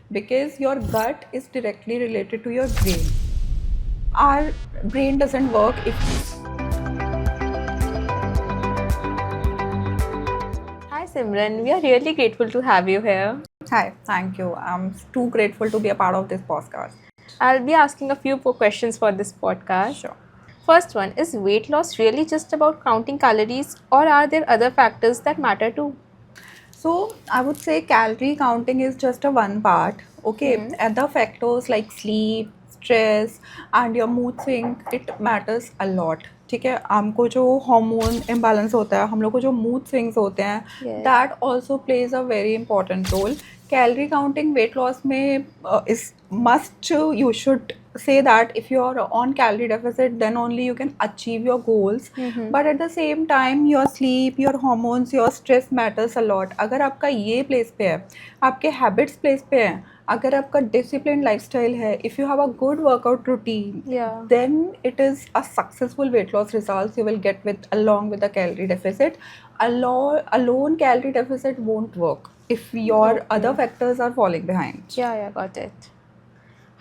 because your gut is directly related to your brain. Our brain doesn't work if. Hi Simran, we are really grateful to have you here. Hi, thank you. I'm too grateful to be a part of this podcast. I'll be asking a few questions for this podcast. Sure. First one, is weight loss really just about counting calories, or are there other factors that matter too? So I would say calorie counting is just a one part. Okay, other factors like sleep, stress, and your mood swing, it matters a lot. ठीक है, हमको जो hormone imbalance होता है, हम लोग को जो मूड स्विंग्स होते हैं, Yes. That also plays a very important role. Calorie counting weight loss में is must. You should say that if you are on calorie deficit, then only you can achieve your goals. But at the same time, your sleep, your hormones, your stress matters a lot. अगर आपका ये place पे है, आपके habits place पे हैं, अगर आपका disciplined lifestyle है, if you have a good workout routine, Yeah. then it is a successful weight loss results you will get with along with the calorie deficit. Alone calorie deficit won't work if your other factors are falling behind. Yeah, got it.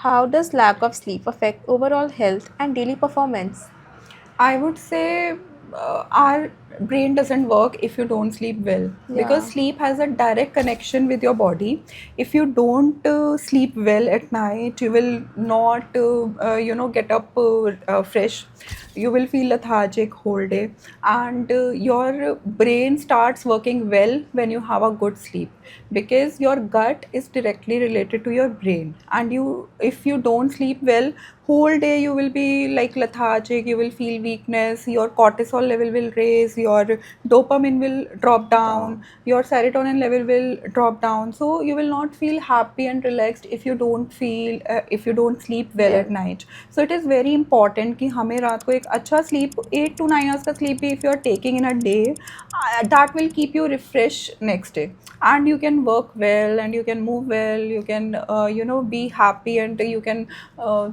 How does lack of sleep affect overall health and daily performance? I would say our brain doesn't work if you don't sleep well, because Yeah. sleep has a direct connection with your body. If you don't sleep well at night, you will not get up fresh. You will feel lethargic whole day, and your brain starts working well when you have a good sleep, because your gut is directly related to your brain. And you, if you don't sleep well, whole day you will be like lethargic, you will feel weakness, your cortisol level will raise, your dopamine will drop down, your serotonin level will drop down, so you will not feel happy and relaxed if you don't feel if you don't sleep well at night. So it is very important कि हमें रात को एक अच्छा sleep 8 to 9 hours का sleep भी if you are taking in a day, that will keep you refreshed next day, and you can work well, and you can move well, you can be happy, and you can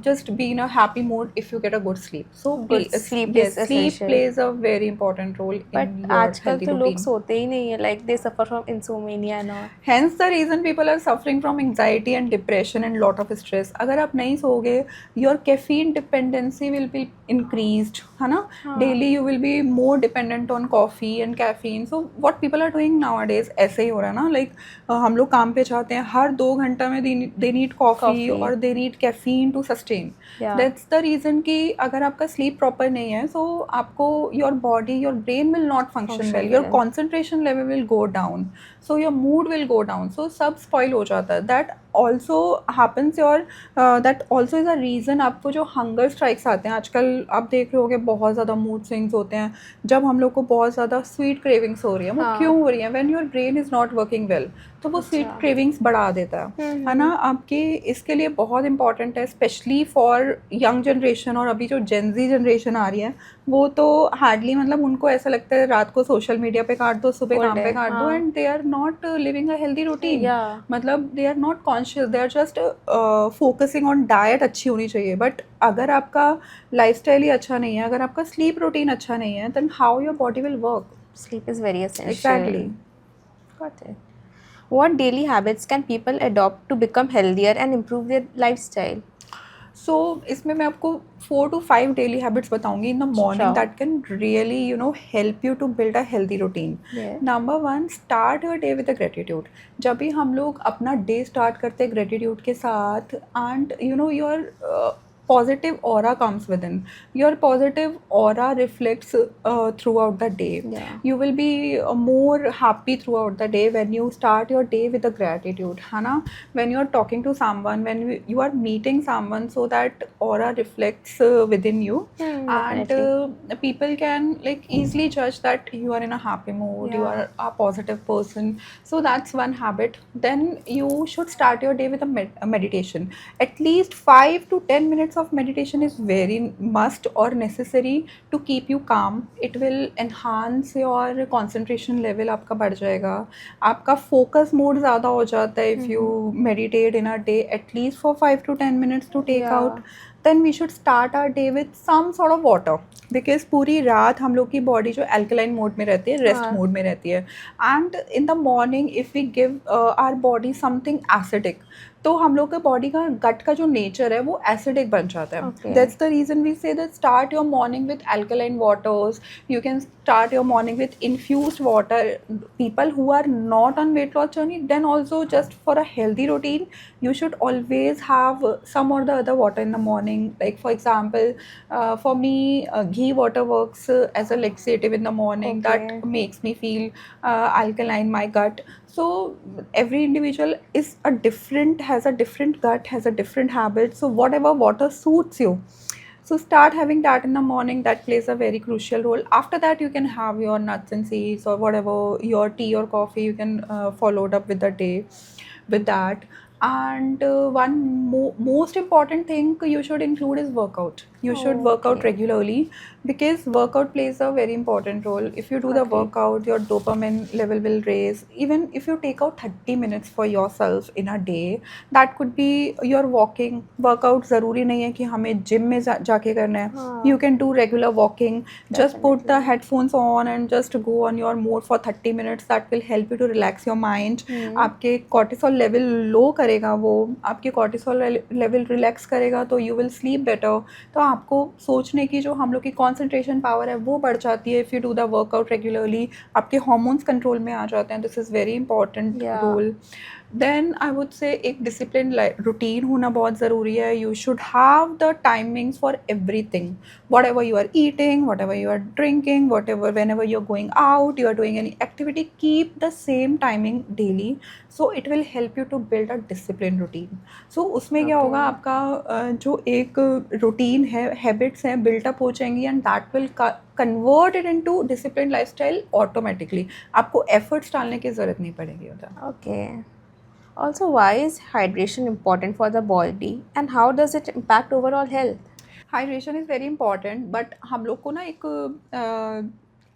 just be in a happy mood if you get a good sleep. So Good sleep yes, is sleep essential. plays a very important role But in your आजकल healthy तो लोग routine. सोते ही नहीं है, like they suffer from insomnia and all. Hence the reason people are suffering from anxiety and depression and lot of stress. अगर आप नहीं सोओगे, your caffeine dependency will be increased, है ना? Daily you will be more dependent on coffee and caffeine. So what people are doing nowadays, ऐसे ही हो रहा है ना, like हम लोग काम पे जाते हैं, हर 2 घंटा में they need coffee और they need caffeine to sustain. Yeah. That's the reason कि अगर आपका sleep proper नहीं है, so आपको your body, your brain will not function well, your concentration level will go down, so your mood will go down, so सब spoil हो जाता है. That also happens your that also is a reason आपको जो hunger strikes आते हैं आजकल, आप देख रहे होगे बहुत ज़्यादा mood swings होते हैं जब हम लोग को बहुत ज़्यादा sweet cravings हो रही है. वो क्यों हो रही है? When your brain is not working well, तो वो स्वीट क्रेविंग्स बढ़ा देता है ना. आपकी इसके लिए बहुत इंपॉर्टेंट है, स्पेशली फॉर यंग जनरेशन. और अभी जो जेनजी जनरेशन आ रही है, वो तो हार्डली, मतलब उनको ऐसा लगता है रात को सोशल मीडिया पे काट दो, सुबह काम पे काट दो, and they are not living a healthy routine. मतलब they are not conscious, they are just focusing on diet अच्छी होनी चाहिए. बट अगर आपका लाइफस्टाइल ही अच्छा नहीं है, अगर आपका स्लीप रूटीन अच्छा नहीं है, then how your body will work. Sleep is very essential. Exactly. Got it. What daily habits can people adopt to become healthier and improve their lifestyle? So इसमें मैं आपको 4 to 5 daily habits बताऊंगी in the morning that can really help you to build a healthy routine. Number 1, start your day with a gratitude. जब भी हम लोग अपना day start करते हैं gratitude के साथ, and your positive aura comes within. Your positive aura reflects throughout the day. You will be more happy throughout the day when you start your day with a gratitude, है ना? When you are talking to someone, when you are meeting someone, so that aura reflects within you, and people can like easily judge that you are in a happy mood, you are a positive person. So that's one habit. Then you should start your day with a meditation. At least 5 to 10 minutes of meditation is very must or necessary to keep you calm. It will enhance your concentration level. आपका बढ़ जाएगा, आपका focus mode ज़्यादा हो जाता है if you meditate in a day at least for 5 to 10 minutes to take out then we should start our day with some sort of water, because पूरी रात हम लोग की बॉडी जो alkaline मोड में रहती है, रेस्ट मोड में रहती है, and in the morning if we give our body something acidic, तो हम लोग के बॉडी का गट का जो नेचर है वो एसिडिक बन जाता है. That's the reason we say that start your morning with alkaline waters. You can start your morning with infused water. People who are not on weight loss journey, then also just for a healthy routine, you should always have some or the other water in the morning. Like for example, for me, ghee water works as a laxative in the morning. That makes me feel alkaline, my gut. So every individual is has a different gut, has a different habit. So whatever water suits you, so start having that in the morning. That plays a very crucial role. After that, you can have your nuts and seeds or whatever, your tea or coffee. You can follow it up with the day with that. And one most important thing you should include is workout. You should work out regularly, because workout plays a very important role. If you do the workout, your dopamine level will raise. Even if you take out 30 minutes for yourself in a day, that could be your walking. Workout ज़रूरी नहीं है कि हमें gym में जाके करना है. You can do regular walking. Just put the headphones on and just go on your mode for 30 minutes. That will help you to relax your mind. आपके cortisol level low करेगा वो, आपके cortisol level relax करेगा, तो you will sleep better. तो आपको सोचने की जो हम लोग की कंसंट्रेशन पावर है वो बढ़ जाती है. If you do the workout regularly, आपके हार्मोन्स कंट्रोल में आ जाते हैं. This is very important role. Then I would say एक डिसिप्लिन रूटीन होना बहुत ज़रूरी है. You should have the timings for everything. Whatever you are eating, whatever you are drinking, whatever whenever you are going out, you are doing any activity, keep the same timing daily. So it will help you to build a discipline routine. So उसमें क्या होगा, आपका जो एक routine है, habits हैं, built up हो जाएंगी, and that will convert it into discipline lifestyle automatically. आपको एफर्ट्स डालने की ज़रूरत नहीं पड़ेगी उधर. Okay. Also, why is hydration important for the body and how does it impact overall health? Hydration is very important, but हम लोग को ना एक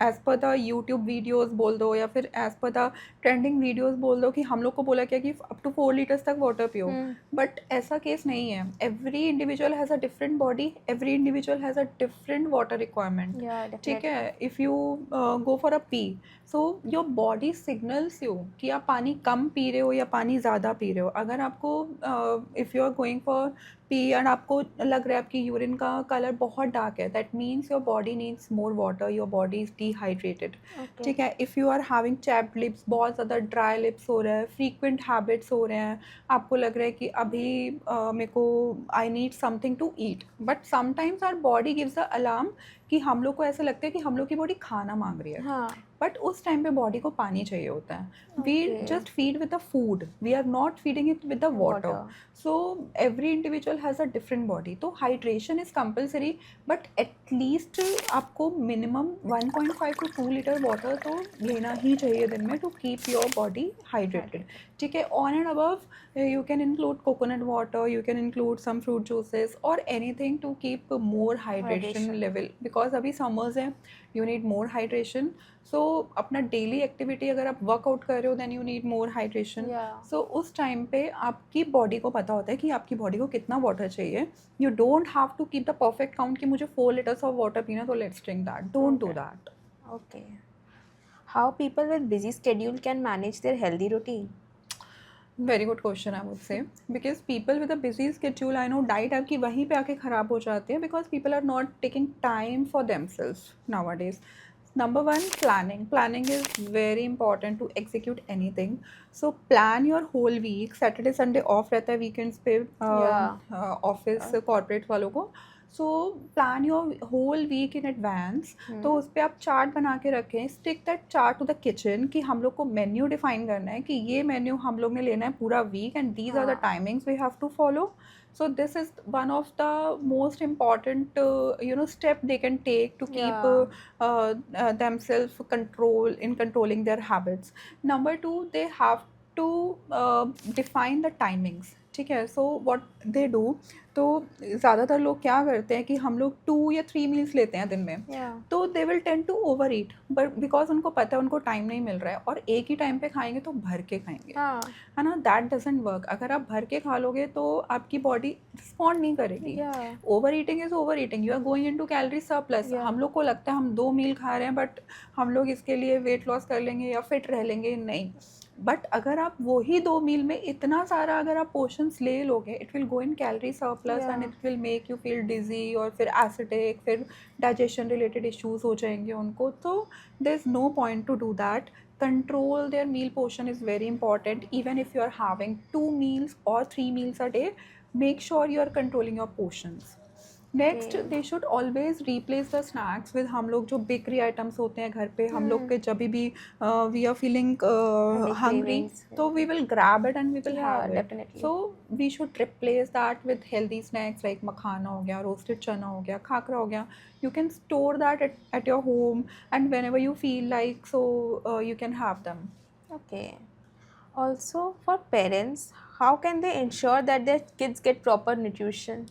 as per the YouTube videos बोल दो या फिर as per the trending videos बोल दो कि हम लोग को बोला क्या कि अप टू 4 लीटर्स तक वाटर पियो. बट ऐसा केस नहीं है. Every individual has a different body, every individual has a different water requirement. ठीक है. If you go for a P, so your body signals you कि आप पानी कम पी रहे हो या पानी ज़्यादा पी रहे हो. अगर आपको if you are going for pee and आपको लग रहा है आपकी यूरिन का कलर बहुत डार्क है, that means your body needs more water, your body is dehydrated. ठीक है. If you are having chapped lips, बहुत ज़्यादा ड्राई लिप्स हो रहा है, फ्रीक्वेंट हैबिट्स हो रहे हैं, आपको लग रहा है कि अभी मेरे को I need something to eat, but sometimes our body gives a alarm कि हम लोग को ऐसा लगता है कि हम लोग की बॉडी खाना मांग रही है. बट उस टाइम पे बॉडी को पानी चाहिए होता है. We just feed with the food, we are not feeding it with the water. So every individual has a different body. तो hydration is compulsory, but at least आपको मिनिमम 1.5 to 2 लीटर वाटर तो लेना ही चाहिए दिन में to keep your body hydrated. ठीक है. On and above you can include coconut water, you can include some fruit juices or anything to keep more hydration level, because अभी summers है, you need more hydration. So अपना daily activity अगर आप workout कर रहे हो, then you need more hydration. So उस time पे आपकी body को पता होता है कि आपकी body को कितना water चाहिए. You don't have to keep the perfect count कि मुझे 4 liters of water पीना, तो let's drink that. Don't do that. Okay. How people with busy schedule can manage their healthy routine? Very good question I would say, because people with a busy schedule, I know diet आपकी वहीं पे आके ख़राब हो जाती है, because people are not taking time for themselves nowadays. Number one, planning is very important to execute anything. So plan your whole week. Saturday Sunday off रहता है वीकेंड्स पे ऑफिस कॉर्पोरेट वालों को. So plan your whole week in advance. तो उस पर आप chart बना के रखें. Stick that chart to the kitchen कि हम लोग को मेन्यू डिफाइन करना है कि ये मेन्यू हम लोग ने लेना है पूरा week, and these are the timings we have to follow. So this is one of the most important step they can take to keep themselves controlling their habits. Number two, they have to define the timings. ठीक है. So what they do, तो ज़्यादातर लोग क्या करते हैं कि हम लोग 2 या 3 मील्स लेते हैं दिन में. Yeah. तो they will tend to overeat, but because उनको पता है उनको टाइम नहीं मिल रहा है, और एक ही टाइम पे खाएंगे तो भर के खाएंगे, हाँ. है ना. That doesn't work. अगर आप भर के खा लोगे तो आपकी बॉडी रिस्पॉन्ड नहीं करेगी. Yeah. Overeating is overeating. You are going into calorie surplus. Yeah. हम लोग को लगता है हम 2 मील खा रहे हैं, बट हम लोग इसके लिए वेट लॉस कर लेंगे या फिट रह लेंगे. नहीं. बट अगर आप वही 2 मील में इतना सारा अगर आप पोर्शंस ले लोगे, it will go in calorie surplus and it will make you feel dizzy, और फिर एसिडिक, फिर डाइजेशन रिलेटेड इश्यूज हो जाएंगे उनको. तो there is no point to do that. Control their meal portion is very important. Even if you are having 2 meals or 3 meals a day, make sure you are controlling your portions. Next, they should always replace the snacks with, हम लोग जो bakery items होते हैं घर पे, हम लोग के जब भी वी आर फीलिंग हंग्री, तो we will grab it and we will have it. So we should replace that with healthy snacks like makhana हो गया, रोस्टेड चना हो गया, खाखरा हो गया. You can store that at your home, and whenever you feel like, so you can have them. Okay. Also, for parents, how can they ensure that their kids get proper nutrition?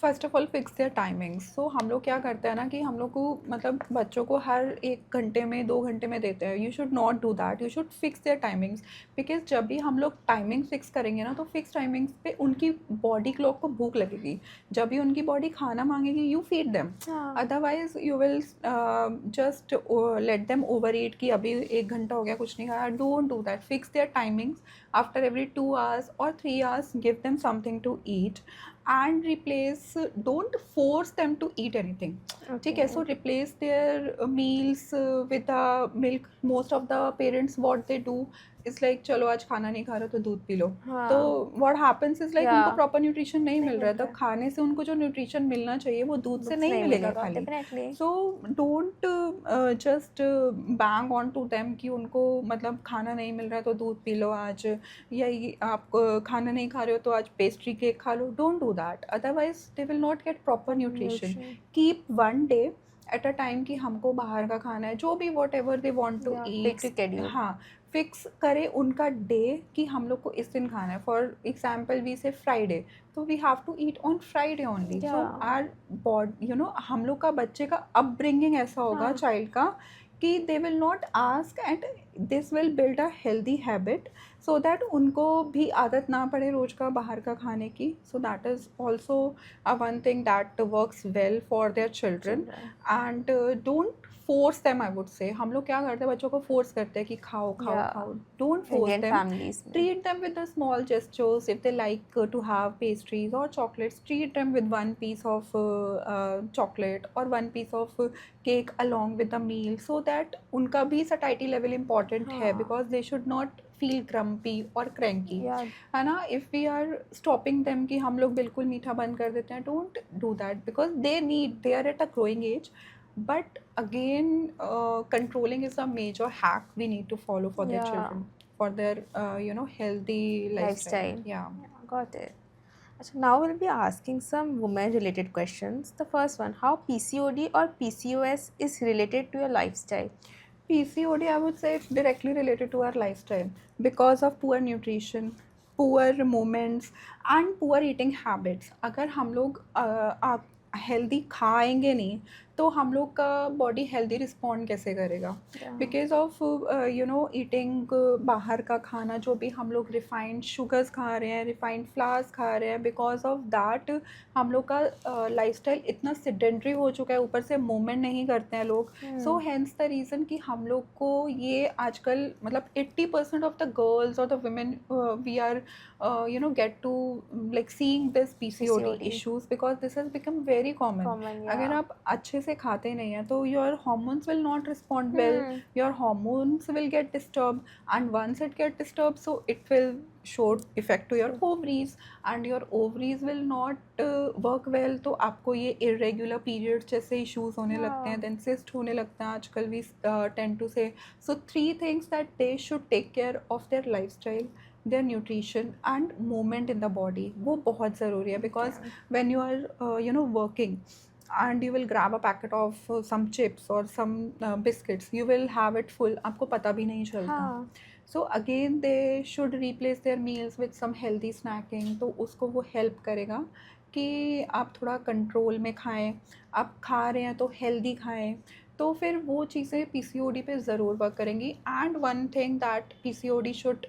First of all fix their timings. So हम लोग क्या करते हैं ना कि हम लोग को मतलब बच्चों को हर 1 घंटे में 2 घंटे में देते हैं. You should not do that. You should fix their timings, because जब भी हम लोग टाइमिंग फिक्स करेंगे ना, तो फिक्स टाइमिंग्स पे उनकी बॉडी क्लॉक को भूख लगेगी. जब भी उनकी बॉडी खाना मांगेगी, you feed them. Otherwise you will just let them over eat कि अभी 1 घंटा हो गया कुछ नहीं खाया. Don't do that. Fix their timings. After every 2 hours or 3 hours, give them something to eat and replace, don't force them to eat anything. ठीक है. So replace their meals with the milk. Most of the parents, what they do is like, चलो आज खाना नहीं खा रहे तो दूध पी लो. तो what happens is like उनको प्रॉपर न्यूट्रिशन नहीं मिल रहा है, तो खाने से उनको जो न्यूट्रिशन मिलना चाहिए वो दूध से नहीं मिलेगा खाली. So don't just bang on to them कि उनको मतलब खाना नहीं मिल रहा है तो दूध पी लो आज, या आप खाना नहीं खा रहे हो तो आज पेस्ट्री केक खा लो. Don't do that. Otherwise they will not get proper nutrition. Keep one day at a time कि हमको बाहर का खाना है, जो भी whatever they want to eat. हाँ, फिक्स करें उनका डे कि हम लोग को इस दिन खाना है. For example we say Friday, तो we have to eat on Friday only. So our body, you know, हम लोग का बच्चे का अपब्रिंगिंग ऐसा होगा चाइल्ड का कि दे will not ask, and this will build a healthy habit, so that उनको भी आदत ना पड़े रोज का बाहर का खाने की. So that is also a one thing that works well for their children. And don't force them. I would से हम लोग क्या करते हैं, बच्चों को फोर्स करते हैं कि खाओ खाओ खाओ. Don't force them. Treat them with the small gestures. If they like to have pastries और chocolates, treat them with 1 piece of chocolate or 1 piece of cake along with the meal, so that उनका भी satiety level important है, because they should not feel grumpy or cranky. है ना. if we are stopping them कि हम लोग बिल्कुल मीठा बंद कर देते हैं, don't do that, because they are at a growing age. But again, controlling is a major hack we need to follow for their children, for their healthy lifestyle. Yeah, got it. So now we'll be asking some women related questions. The first one, how PCOD or PCOS is related to your lifestyle? PCOD, I would say it's directly related to our lifestyle because of poor nutrition, poor movements and poor eating habits. अगर हम लोग आप healthy खाएंगे नहीं तो हम लोग का बॉडी हेल्दी रिस्पॉन्ड कैसे करेगा. बिकॉज ऑफ ईटिंग बाहर का खाना, जो भी हम लोग रिफाइंड शुगर्स खा रहे हैं, रिफाइंड फ्लावर्स खा रहे हैं, बिकॉज ऑफ दैट हम लोग का लाइफस्टाइल इतना सिडेंट्री हो चुका है, ऊपर से मूवमेंट नहीं करते हैं लोग. सो हेंस द रीज़न कि हम लोग को ये आजकल मतलब 80% ऑफ द गर्ल्स और the women we are get to like seeing this PCOD issues, because this has become very common. अगर आप अच्छे से खाते नहीं हैं तो your hormones will not respond well. Your hormones will get disturbed, and once it get disturbed, so it will show effect to your ovaries, and your ovaries will not work well. तो आपको ये irregular periods जैसे issues होने लगते हैं, then cyst होने लगता है आजकल we tend to say. So 3 things that they should take care of their lifestyle, their nutrition and movement in the body. वो बहुत ज़रूरी है, because when you are working and you will grab a packet of some chips or some biscuits, you will have it full, आपको पता भी नहीं चलता. So again they should replace their meals with some healthy snacking, तो उसको वो help करेगा कि आप थोड़ा कंट्रोल में खाएं, आप खा रहे हैं तो हेल्दी खाएं, तो फिर वो चीज़ें पीसीओडी पे ज़रूर वर्क करेंगी. And one thing that PCOD should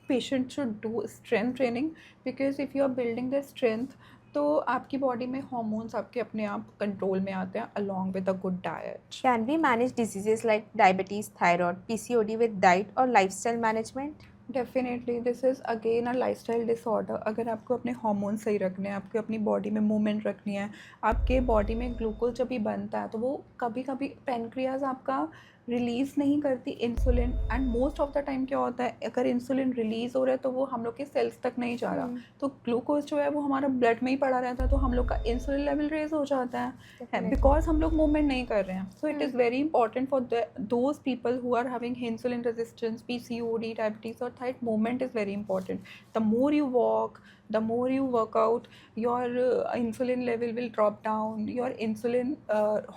patient should do strength training, because if you are building the strength तो आपकी बॉडी में हार्मोन्स आपके अपने आप कंट्रोल में आते हैं along with a good diet. Can we manage diseases like diabetes, thyroid, PCOD with diet or lifestyle management? Definitely this is again a lifestyle disorder. अगर आपको अपने हार्मोन सही रखने हैं, आपको अपनी बॉडी में मूवमेंट रखनी है, आपके बॉडी में ग्लूकोज जब भी बनता है तो वो कभी कभी पेनक्रियाज आपका रिलीज़ नहीं करती insulin. And most of the time क्या होता है, अगर इंसुलिन रिलीज़ हो रहा है तो वो हम लोग के सेल्स तक नहीं जा रहा, तो ग्लूकोज जो है वो हमारा ब्लड में ही पड़ा रहता है, तो हम लोग का इंसुलिन लेवल रेज हो जाता है Definitely. बिकॉज हम लोग मूवमेंट नहीं कर रहे हैं. So it is very important for those people who are having insulin resistance, PCOD, diabetes और थाइट. movement is very important. The more you walk, the more you work out, your insulin level will drop down, your insulin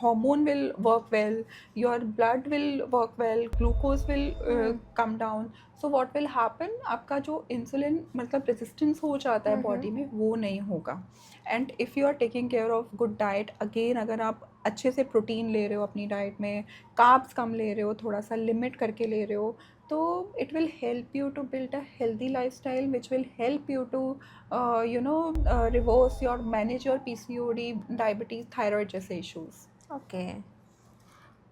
hormone will work well, your blood will work well, glucose will come down. So what will happen, आपका जो insulin मतलब resistance हो जाता है body में वो नहीं होगा. And if you are taking care of good diet, again अगर आप अच्छे से प्रोटीन ले रहे हो अपनी डाइट में, कार्ब्स कम ले रहे हो, थोड़ा सा लिमिट करके ले रहे हो, तो it will help you to build a healthy lifestyle which will help you to reverse your manage your PCOD, diabetes, thyroid जैसे issues. Okay.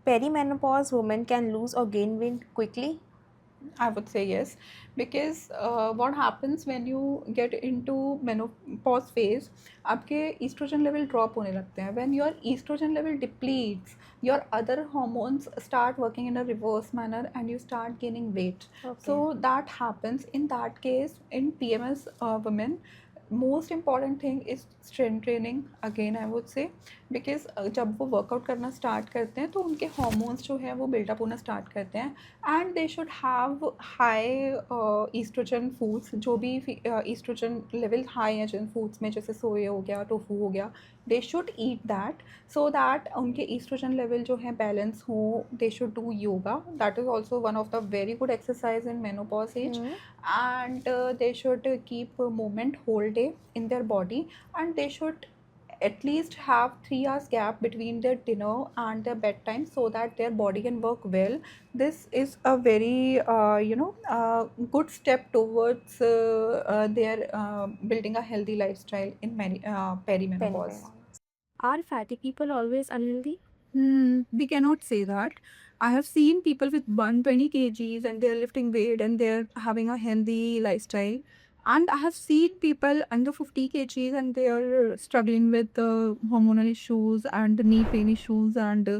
Perimenopause women can lose or gain weight quickly? I would say yes, because what happens when you get into menopause phase, आपके estrogen level drop होने लगते हैं. When your estrogen level depletes, your other hormones start working in a reverse manner and you start gaining weight. Okay. So that happens in that case in PMS women. Most important thing is strength training again I would say, because जब वो workout करना start करते हैं तो उनके hormones जो है वो बिल्डअप होना स्टार्ट करते हैं. And they should have high estrogen foods, जो भी ईस्ट्रोजन लेवल हाई है जिन फूड्स में, जैसे सोया हो गया, टोफू हो गया, they should eat that so that उनके ईस्ट्रोजन लेवल जो है बैलेंस हो. They should do yoga, that is also one of the very good exercise in menopause age. And they should keep movement whole day in their body, and they should at least have 3 hours gap between their dinner and their bedtime so that their body can work well. This is a very good step towards their building a healthy lifestyle in many perimenopause. Are fatty people always unhealthy? We cannot say that. I have seen people with 120 kgs and they're lifting weight and they're having a healthy lifestyle. And I have seen people under 50 kgs and they are struggling with hormonal issues and knee pain issues and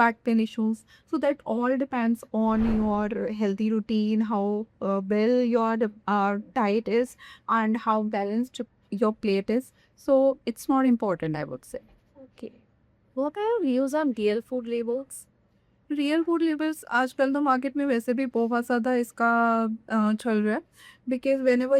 back pain issues. So that all depends on your healthy routine, how well your diet is, and how balanced your plate is. So it's not important, I would say. Okay. What are your views on real food labels? Real food labels आजकल तो market में वैसे भी बहुत ज़्यादा इसका चल रहा है, because wherever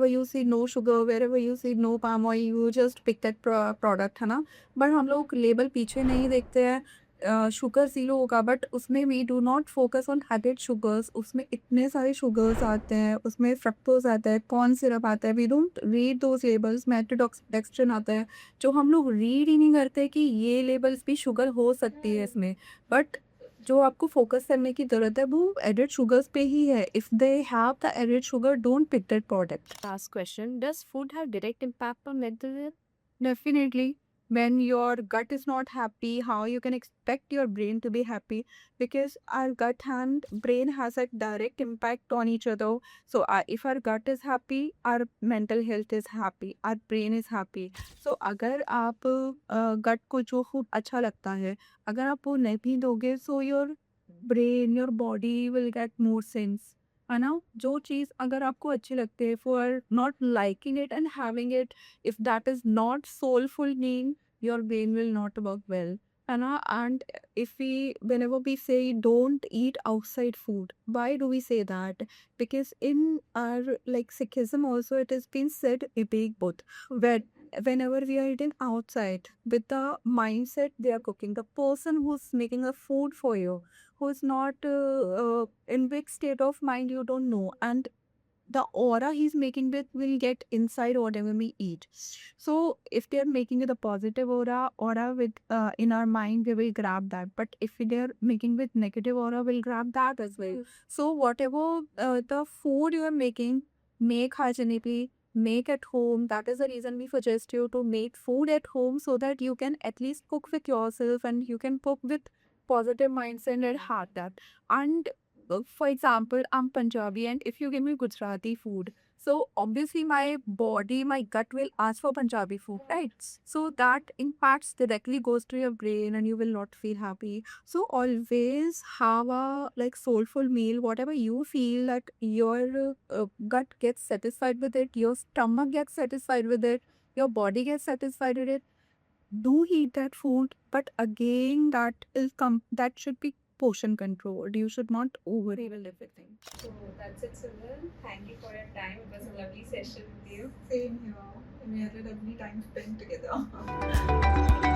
you see no sugar, wherever you see no palm oil, you just pick that product, है ना. बट हम लोग लेबल पीछे नहीं देखते हैं. शुगर ज़ीरो होगा बट उसमें we do not focus on added sugars. उसमें इतने सारे शुगर्स आते हैं, उसमें फ्रक्टोज आता है, कॉर्न सिरप आता है. We don't read those labels. Maltodextrin आता है जो हम लोग रीड ही नहीं करते कि ये लेबल्स भी शुगर हो सकती है इसमें. बट जो आपको फोकस करने की ज़रूरत है वो एडेड शुगर्स पे ही है. If they have the added sugar, don't pick that product. Last question. Does food have direct impact on mental health? Definitely. When your gut is not happy, how you can expect your brain to be happy? Because our gut and brain has a direct impact on each other. So if our gut is happy, our mental health is happy, our brain is happy. So अगर आप gut को जो food अच्छा लगता है, अगर आप वो नहीं दोगे, so your brain, your body will get more sense. है ना. जो चीज़ अगर आपको अच्छी लगती है, for not liking it and having it, if that is not soulful mean, your brain will not work well, है ना. And if we, whenever we say don't eat outside food, why do we say that? Because in our like Sikhism also it has been said, eat both, where whenever we are eating outside with the mindset they are cooking, the person who's making a food for you, who's not in big state of mind, you don't know, and the aura he's making with will get inside whatever we eat. So if they're making it a positive aura with in our mind, we will grab that. But if they're making with negative aura, we'll grab that as well. So whatever the food you are making, make hygienically, make at home. That is the reason we suggest you to make food at home, so that you can at least cook with yourself and you can cook with positive mindset and heart that. And for example, I'm Punjabi, and if you give me Gujarati food, so obviously my body, my gut will ask for Punjabi food, right? So that impacts directly goes to your brain, and you will not feel happy. So always have a like soulful meal, whatever you feel that your gut gets satisfied with it, your stomach gets satisfied with it, your body gets satisfied with it. Do eat that food, but again, that should be portion controlled. You should not overeat everything. So that's it, Simran. Thank you for your time. It was a lovely session with you. Same here. We had a lovely time spent together.